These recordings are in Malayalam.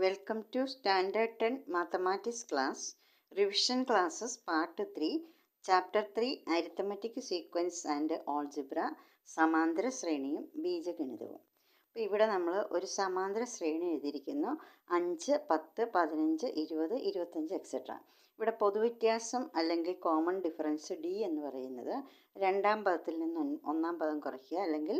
Welcome to Standard 10 Mathematics class, Revision Classes Part 3, Chapter 3 Arithmetic Sequence and Algebra, സമാന്തര ശ്രേണിയും ബീജഗണിതവും. അപ്പോൾ ഇവിടെ നമ്മൾ ഒരു സമാന്തര ശ്രേണി എഴുതിയിരിക്കുന്നു. 5, 10, 15, 20, 25 എക്സെട്ര. ഇവിടെ പൊതുവ്യത്യാസം അല്ലെങ്കിൽ കോമൺ ഡിഫറൻസ് ഡി എന്ന് പറയുന്നത് രണ്ടാം പദത്തിൽ നിന്ന് ഒന്നാം പദം കുറയ്ക്കുക, അല്ലെങ്കിൽ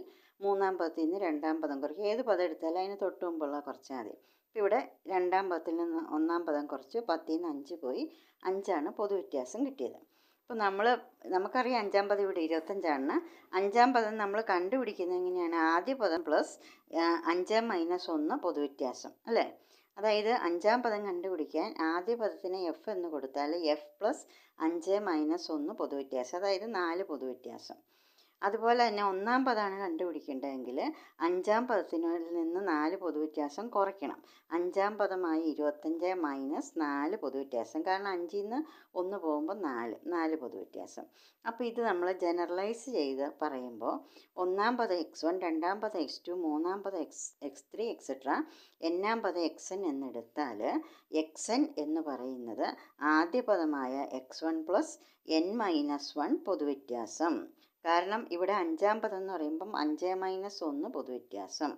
മൂന്നാം പദത്തിൽ നിന്ന് രണ്ടാം പദം കുറയ്ക്കുക. ഏത് പദം എടുത്താലും അതിന് തൊട്ട് മുമ്പുള്ള കുറച്ചാൽ മതി. ഇവിടെ രണ്ടാം പദത്തിൽ നിന്ന് ഒന്നാം പദം കുറച്ച് 10ൽ നിന്ന് 5 പോയി, 5 പൊതുവ്യത്യാസം കിട്ടിയത്. അപ്പോൾ നമുക്കറിയാം അഞ്ചാം പദം ഇവിടെ 25. അഞ്ചാം പദം നമ്മൾ കണ്ടുപിടിക്കുന്നത് എങ്ങനെയാണ്? ആദ്യ പദം പ്ലസ് 5 - 1 പൊതുവ്യത്യാസം അല്ലേ? അതായത് അഞ്ചാം പദം കണ്ടുപിടിക്കാൻ ആദ്യ പദത്തിന് എഫ് എന്ന് കൊടുത്താൽ എഫ് പ്ലസ് 5 - 1 പൊതുവ്യത്യാസം, അതായത് 4 പൊതുവ്യത്യാസം. അതുപോലെ തന്നെ ഒന്നാം പദമാണ് കണ്ടുപിടിക്കേണ്ടതെങ്കിൽ അഞ്ചാം പദത്തിൽ നിന്ന് 4 പൊതുവ്യത്യാസം കുറയ്ക്കണം. അഞ്ചാം പദമായി 25 - 4 പൊതുവ്യത്യാസം, കാരണം 5ൽ നിന്ന് 1 പോകുമ്പോൾ 4 പൊതുവ്യത്യാസം. അപ്പോൾ ഇത് നമ്മൾ ജനറലൈസ് ചെയ്ത് പറയുമ്പോൾ ഒന്നാം പദം x1, രണ്ടാം പദം x2, മൂന്നാം പദം x3 എക്സെട്ര, എന്നാം പദം xn എന്നെടുത്താൽ xn എന്ന് പറയുന്നത് ആദ്യ പദമായ x1 പ്ലസ് n - 1 പൊതുവ്യത്യാസം. കാരണം ഇവിടെ അഞ്ചാം പദം എന്ന് പറയുമ്പം 5 - 1 പൊതുവ്യത്യാസം.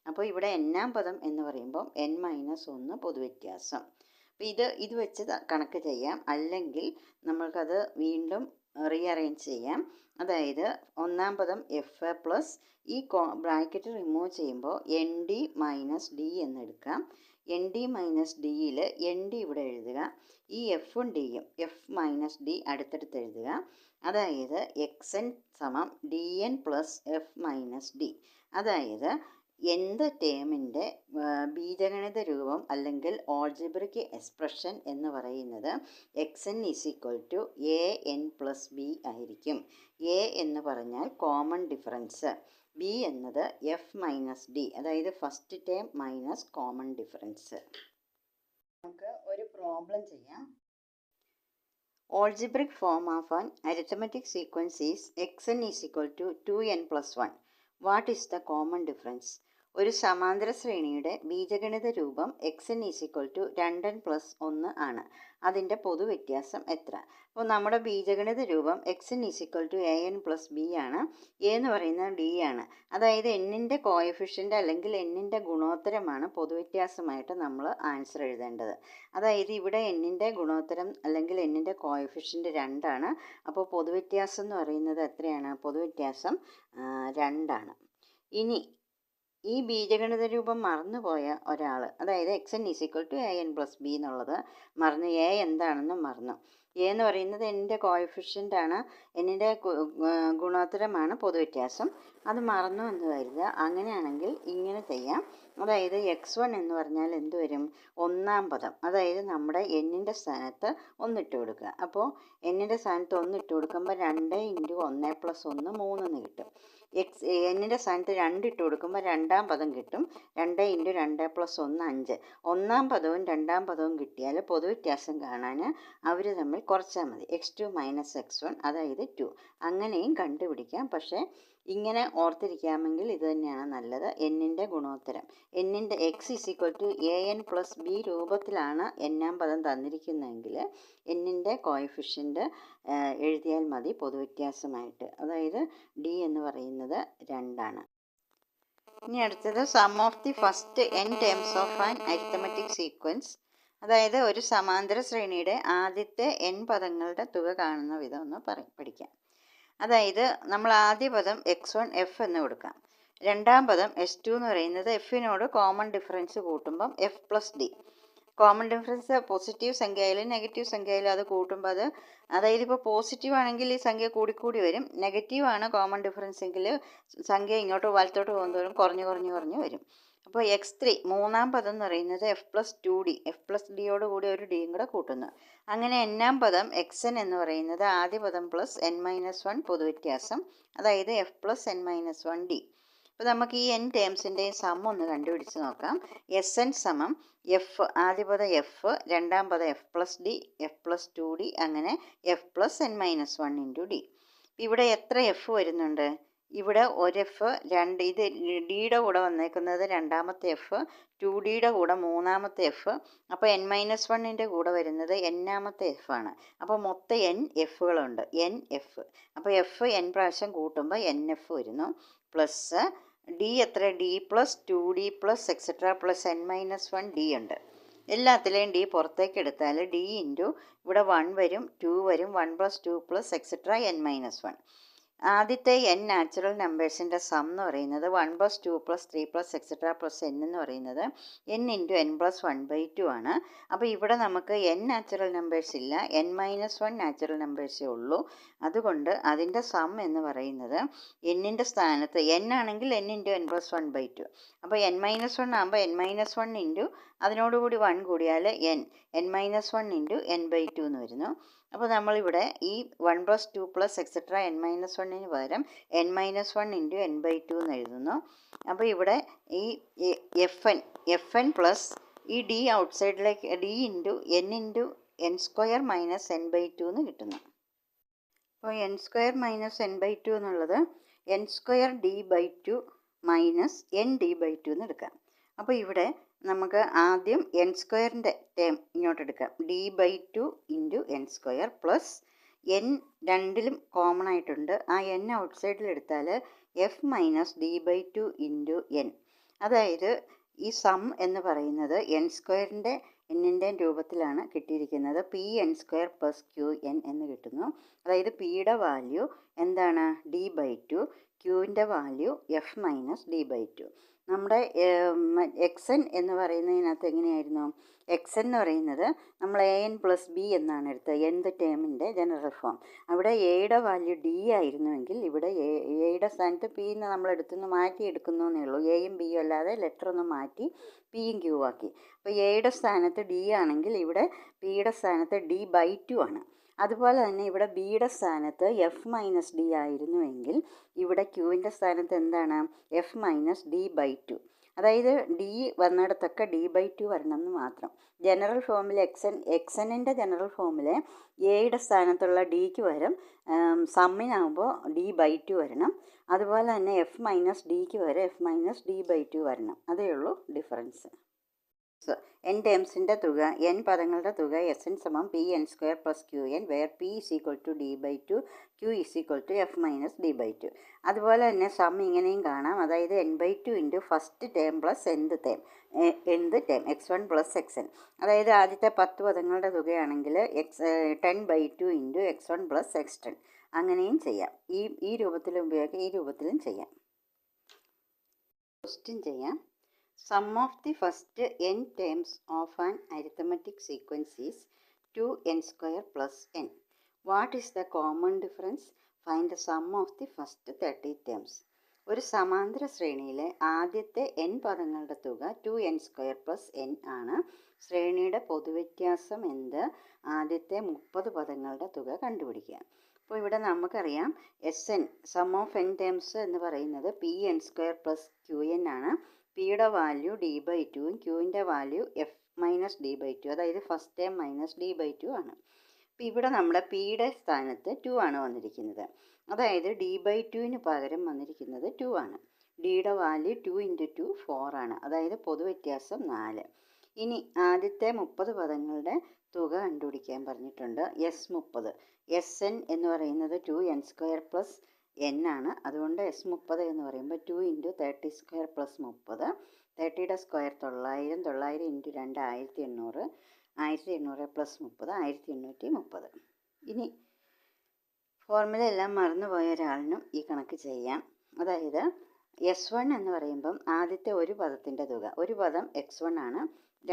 അപ്പോൾ ഇവിടെ എന്നാം പദം എന്ന് പറയുമ്പം n - 1 പൊതുവ്യത്യാസം. അപ്പോൾ ഇത് വെച്ച് കണക്ക് ചെയ്യാം, അല്ലെങ്കിൽ നമ്മൾക്കത് വീണ്ടും റീഅറേഞ്ച് ചെയ്യാം. അതായത് ഒന്നാം പദം എഫ് പ്ലസ് ഈ ബ്രാക്കറ്റ് റിമൂവ് ചെയ്യുമ്പോൾ എൻ ഡി മൈനസ് ഡി എന്നെടുക്കാം. എൻ ഡി മൈനസ് ഡിയിൽ എൻ ഡി ഇവിടെ എഴുതുക, ഈ എഫും ഡിയും എഫ് മൈനസ് ഡി അടുത്തടുത്ത് എഴുതുക. അതായത് എക്സ് എൻ സമം D N plus F minus D. അതായത് എന്ത് ടേമിൻ്റെ ബീജഗണിത രൂപം അല്ലെങ്കിൽ ഓൾജിബ്രിക് എക്സ്പ്രഷൻ എന്ന് പറയുന്നത് X N is equal to A N plus B ആയിരിക്കും. എ എന്ന് പറഞ്ഞാൽ കോമൺ ഡിഫറൻസ്, ബി എന്നത് എഫ് മൈനസ് ഡി, അതായത് first term minus common difference. നമുക്ക് ഒരു പ്രോബ്ലം ചെയ്യാം. Algebraic form of an arithmetic sequence is xn is equal to 2n plus 1. What is the common difference? ഒരു സമാന്തര ശ്രേണിയുടെ ബീജഗണിത രൂപം xn is equal to 2n plus 1 ആണ്. അതിൻ്റെ പൊതുവ്യത്യാസം എത്ര? അപ്പോൾ നമ്മുടെ ബീജഗണിത രൂപം xn is equal to an plus b ആണ്. a എന്ന് പറയുന്നത് d ആണ്. അതായത് എന്നിൻ്റെ കോഎഫിഷ്യൻ്റ് അല്ലെങ്കിൽ എന്നിൻ്റെ ഗുണോത്തരമാണ് പൊതുവ്യത്യാസമായിട്ട് നമ്മൾ ആൻസർ എഴുതേണ്ടത്. അതായത് ഇവിടെ എന്നിൻ്റെ ഗുണോത്തരം അല്ലെങ്കിൽ എന്നിൻ്റെ കോഎഫിഷ്യൻ്റ് 2 ആണ്. അപ്പോൾ പൊതുവ്യത്യാസം എന്ന് പറയുന്നത് എത്രയാണ്? പൊതുവ്യത്യാസം 2 ആണ്. ഇനി ഈ ബീജഗണിത രൂപം മറന്നുപോയ ഒരാൾ, അതായത് X N is equal to A N plus B എന്നുള്ളത് മറന്നു, എ എന്താണെന്നും മറന്നു. എ എന്ന് പറയുന്നത് എന്നിൻ്റെ കോഎഫിഷ്യൻ്റ് ആണ്, എന്നിൻ്റെ ഗുണോത്തരമാണ് പൊതുവ്യത്യാസം, അത് മറന്നു എന്ന് കരുതുക. അങ്ങനെയാണെങ്കിൽ ഇങ്ങനെ ചെയ്യാം. അതായത് x1 എന്ന് പറഞ്ഞാൽ എന്ത് വരും? ഒന്നാം പദം, അതായത് നമ്മുടെ എന്നിൻ്റെ സ്ഥാനത്ത് 1 ഇട്ട് കൊടുക്കുക. അപ്പോൾ എന്നിൻ്റെ സ്ഥാനത്ത് 1 ഇട്ട് കൊടുക്കുമ്പോൾ 2 × 1 + 1 3 എന്ന് കിട്ടും. എന്നിൻ്റെ സ്ഥാനത്ത് 2 ഇട്ട് കൊടുക്കുമ്പോൾ രണ്ടാം പദം കിട്ടും. 2 × 2 + 1 5. ഒന്നാം പദവും രണ്ടാം പദവും കിട്ടിയാൽ പൊതുവ്യത്യാസം കാണാൻ അവർ തമ്മിൽ കുറച്ചാൽ മതി. x2 - x1 അതായത് 2. അങ്ങനെയും കണ്ടുപിടിക്കാം. പക്ഷേ ഇങ്ങനെ ഓർത്തിരിക്കാമെങ്കിൽ ഇത് തന്നെയാണ് നല്ലത്. എന്നിൻ്റെ ഗുണോത്തരം എന്നിൻ്റെ x is equal to A N plus b രൂപത്തിലാണ് എന്നാം പദം തന്നിരിക്കുന്നതെങ്കിൽ എന്നിൻ്റെ കോഎഫിഷ്യൻ്റ് എഴുതിയാൽ മതി പൊതുവ്യത്യാസമായിട്ട്. അതായത് ഡി എന്ന് പറയുന്നത് 2 ആണ്. ഇനി അടുത്തത് sum of the first n terms of an arithmetic sequence. അതായത് ഒരു സമാന്തര ശ്രേണിയുടെ ആദ്യത്തെ n പദങ്ങളുടെ തുക കാണുന്ന വിധം ഒന്ന് പഠിക്കാം. അതായത് നമ്മൾ ആദ്യ പദം x1 എഫ് എന്ന് കൊടുക്കാം. രണ്ടാം പദം s2 എന്ന് പറയുന്നത് എഫിനോട് കോമൺ ഡിഫറൻസ് കൂട്ടുമ്പം f plus d. Common difference positive സംഖ്യ ആയാലും നെഗറ്റീവ് സംഖ്യ ആയാലും അത് കൂട്ടുമ്പോൾ അതായത് ഇപ്പോൾ പോസിറ്റീവ് ആണെങ്കിൽ ഈ സംഖ്യ കൂടിക്കൂടി വരും, നെഗറ്റീവ് ആണ് കോമൺ ഡിഫറൻസ് എങ്കിൽ സംഖ്യ ഇങ്ങോട്ട് വലത്തോട്ട് പോകുന്നതോറും കുറഞ്ഞു വരും. അപ്പോൾ x3 മൂന്നാം പദം എന്ന് പറയുന്നത് f plus 2d, f plus ഡിയോട് കൂടി ഒരു ഡിയും കൂടെ കൂട്ടുന്നു. അങ്ങനെ എന്നാം പദം xn എന്ന് പറയുന്നത് ആദ്യ പദം പ്ലസ് n - 1 പൊതുവ്യത്യാസം, അതായത് എഫ് പ്ലസ് n - 1d. അപ്പോൾ നമുക്ക് ഈ n ടേംസിൻ്റെയും സം ഒന്ന് കണ്ടുപിടിച്ച് നോക്കാം. എസ് എൻ സമം എഫ്, ആദ്യ പദം എഫ്, രണ്ടാം പദം F plus D, F plus 2d, അങ്ങനെ എഫ് പ്ലസ് n - 1 × d. ഇവിടെ എത്ര എഫ് വരുന്നുണ്ട്? ഇവിടെ ഒരു എഫ് രണ്ട്, ഇത് ഡിയുടെ കൂടെ വന്നേക്കുന്നത് രണ്ടാമത്തെ എഫ്, 2Dയുടെ കൂടെ മൂന്നാമത്തെ എഫ്, അപ്പോൾ n-1ൻ്റെ കൂടെ വരുന്നത് n-ാമത്തെ എഫ് ആണ്. അപ്പോൾ മൊത്തം n എഫുകളുണ്ട്, n എഫ്. അപ്പോൾ എഫ് n പ്രാവശ്യം കൂട്ടുമ്പോൾ NF വരുന്നു. പ്ലസ് ഡി എത്ര, D plus 2D plus etcetera plus n-1 D ഉണ്ട്. എല്ലാത്തിലെയും ഡി പുറത്തേക്ക് എടുത്താൽ ഡി ഇൻറ്റു ഇവിടെ 1 വരും, 2 വരും, 1 + 2 പ്ലസ് എക്സെട്ര n-1. ആദ്യത്തെ n നാച്ചുറൽ നമ്പേഴ്സിൻ്റെ സം എന്ന് പറയുന്നത് 1 + 2 + 3 + എക്സെട്ര പ്ലസ് n എന്ന് പറയുന്നത് n × n + 1/2 ആണ്. അപ്പോൾ ഇവിടെ നമുക്ക് n നാച്ചുറൽ നമ്പേഴ്സ് ഇല്ല, n-1 നാച്ചുറൽ നമ്പേഴ്സേ ഉള്ളൂ. അതുകൊണ്ട് അതിൻ്റെ സം എന്ന് പറയുന്നത് n-ൻ്റെ സ്ഥാനത്ത് n ആണെങ്കിൽ n × n + 1/2. അപ്പോൾ n-1 ആകുമ്പോൾ n-1 ഇൻറ്റു അതിനോടുകൂടി 1 കൂടിയാൽ n-1 × n/2 എന്ന് വരുന്നു. അപ്പോൾ നമ്മളിവിടെ ഈ 1 + 2 പ്ലസ് എക്സെട്ര n-1ന് പകരം n-1 × n/2 എന്ന് എഴുതുന്നു. അപ്പോൾ ഇവിടെ ഈ എഫ് എൻ പ്ലസ് ഈ ഡി ഔട്ട്സൈഡിലേക്ക് d into n × n² - n/2 എന്ന് കിട്ടുന്നു. അപ്പോൾ n² - n/2 എന്നുള്ളത് n²d/2 മൈനസ് n/d/2 എന്ന് എടുക്കാം. അപ്പോൾ ഇവിടെ നമുക്ക് ആദ്യം n² ടേം ഇങ്ങോട്ട് എടുക്കാം, d/2 × n² പ്ലസ് n രണ്ടിലും കോമൺ ആയിട്ടുണ്ട്, ആ n ഔട്ട്സൈഡിൽ എടുത്താൽ f - d/2 × n. അതായത് ഈ സം എന്ന് പറയുന്നത് n²ൻ്റെ n-ൻ്റെ രൂപത്തിലാണ് കിട്ടിയിരിക്കുന്നത്. pn² + qn എന്ന് കിട്ടുന്നു. അതായത് പിയുടെ വാല്യൂ എന്താണ്, d/2, ക്യൂവിൻ്റെ വാല്യൂ f - d/2. നമ്മുടെ xn എന്ന് പറയുന്നതിനകത്ത് എങ്ങനെയായിരുന്നു, xn എന്ന് പറയുന്നത് നമ്മൾ an + b എന്നാണ് എടുത്തത്, nth ടേമിൻ്റെ ജനറൽ ഫോം. അവിടെ എയുടെ വാല്യൂ d ആയിരുന്നുവെങ്കിൽ ഇവിടെ എയുടെ സ്ഥാനത്ത് p എന്ന് നമ്മൾ മാറ്റി എടുക്കുന്നു എന്നേ ഉള്ളൂ. എയും ബിയും അല്ലാതെ ലെറ്റർ ഒന്ന് മാറ്റി പിയും ക്യൂ ആക്കി. അപ്പോൾ എയുടെ സ്ഥാനത്ത് d ആണെങ്കിൽ ഇവിടെ പിയുടെ സ്ഥാനത്ത് d/2 ആണ്. അതുപോലെ തന്നെ ഇവിടെ ബിയുടെ സ്ഥാനത്ത് f - d ആയിരുന്നുവെങ്കിൽ ഇവിടെ ക്യൂവിൻ്റെ സ്ഥാനത്ത് എന്താണ്, f - d/2. അതായത് ഡി വന്നിടത്തൊക്കെ d/2 വരണം എന്ന് മാത്രം. ജനറൽ ഫോമിൽ എക്സനിൻ്റെ ജനറൽ ഫോമിൽ എയുടെ സ്ഥാനത്തുള്ള ഡിക്ക് പകരം സമ്മിനാകുമ്പോൾ d/2 വരണം. അതുപോലെ തന്നെ f - ഡിക്ക് പകരം f - d/2 വരണം. അതേ ഉള്ളൂ ഡിഫറൻസ്. n ടേംസിൻ്റെ തുക, n പദങ്ങളുടെ തുക Sn = pn² + qn, where p = d/2, q = f - d/2. അതുപോലെ തന്നെ സം ഇങ്ങനെയും കാണാം, അതായത് n/2 × first term plus nth term x1 + xn. അതായത് ആദ്യത്തെ 10 പദങ്ങളുടെ തുകയാണെങ്കിൽ 10/2 × x1 + x10. അങ്ങനെയും ചെയ്യാം. ഈ രൂപത്തിലും ഉപയോഗിക്കാം, ഈ രൂപത്തിലും ചെയ്യാം. ക്വസ്റ്റ്യൻ ചെയ്യാം. Sum of the first n terms of an arithmetic sequence is 2n² + n. What is the common difference? Find the sum of the first 30 terms. ഒരു സമാന്തര ശ്രേണിയിലെ ആദ്യത്തെ n പദങ്ങളുടെ തുക 2n² + n ആണ്. ശ്രേണിയുടെ പൊതുവ്യത്യാസം എന്ത്? ആദ്യത്തെ 30 പദങ്ങളുടെ തുക കണ്ടുപിടിക്കുക. അപ്പോൾ ഇവിടെ നമുക്കറിയാം Sn sum of n terms എന്ന് പറയുന്നത് pn² + qn ആണ്. പിയുടെ വാല്യൂ d/2ഉം ക്യൂവിൻ്റെ വാല്യൂ f - d/2, അതായത് ഫസ്റ്റ് ടേം - d/2 ആണ്. അപ്പോൾ ഇവിടെ നമ്മുടെ പിയുടെ സ്ഥാനത്ത് 2 ആണ് വന്നിരിക്കുന്നത്, അതായത് d/2ന് പകരം വന്നിരിക്കുന്നത് 2 ആണ്. ഡിയുടെ വാല്യൂ 2 × 2 4 ആണ്, അതായത് പൊതുവ്യത്യാസം 4. ഇനി ആദ്യത്തെ 30 പദങ്ങളുടെ തുക കണ്ടുപിടിക്കാൻ പറഞ്ഞിട്ടുണ്ട്. S30. Sn എന്ന് പറയുന്നത് 2n² + n ആണ്. അതുകൊണ്ട് S30 എന്ന് പറയുമ്പോൾ 2 × 30² + 30. 30യുടെ സ്ക്വയർ 900, 900 × 2 1800, 1800 + 30 1830. ഇനി ഫോർമുല എല്ലാം മറന്നുപോയ ഒരാളിനും ഈ കണക്ക് ചെയ്യാം. അതായത് S1 എന്ന് പറയുമ്പം ആദ്യത്തെ ഒരു പദത്തിൻ്റെ തുക, ഒരു പദം x1 ആണ്.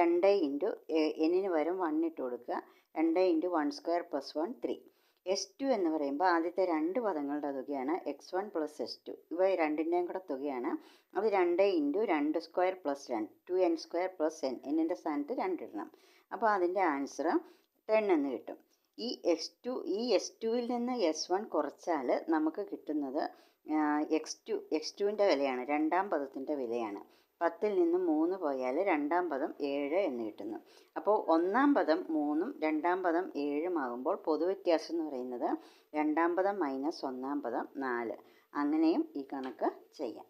2 × n-ന് പകരം 1 ഇട്ട് കൊടുക്കുക, 2 × 1² + 1 3. S2 എന്ന് പറയുമ്പോൾ ആദ്യത്തെ രണ്ട് പദങ്ങളുടെ തുകയാണ് x1 + s2. ഇവ രണ്ടിൻ്റെയും കൂടെ തുകയാണ്. അത് 2 × 2² + 2, 2n² + n. എന്നിൻ്റെ സ്ഥാനത്ത് 2 ഇടണം. അപ്പോൾ അതിൻ്റെ ആൻസർ 10 എന്ന് കിട്ടും. ഈ S2ൽ നിന്ന് S1 കുറച്ചാൽ നമുക്ക് കിട്ടുന്നത് x2ൻ്റെ വിലയാണ്, രണ്ടാം പദത്തിൻ്റെ വിലയാണ്. 10ൽ നിന്ന് 3 പോയാൽ രണ്ടാം പദം 7 എന്ന് കിട്ടുന്നു. അപ്പോൾ ഒന്നാം പദം 3ഉം രണ്ടാം പദം 7ഉം ആകുമ്പോൾ പൊതുവ്യത്യാസം എന്ന് പറയുന്നത് രണ്ടാം പദം - ഒന്നാം പദം 4. അങ്ങനെയും ഈ കണക്ക് ചെയ്യാം.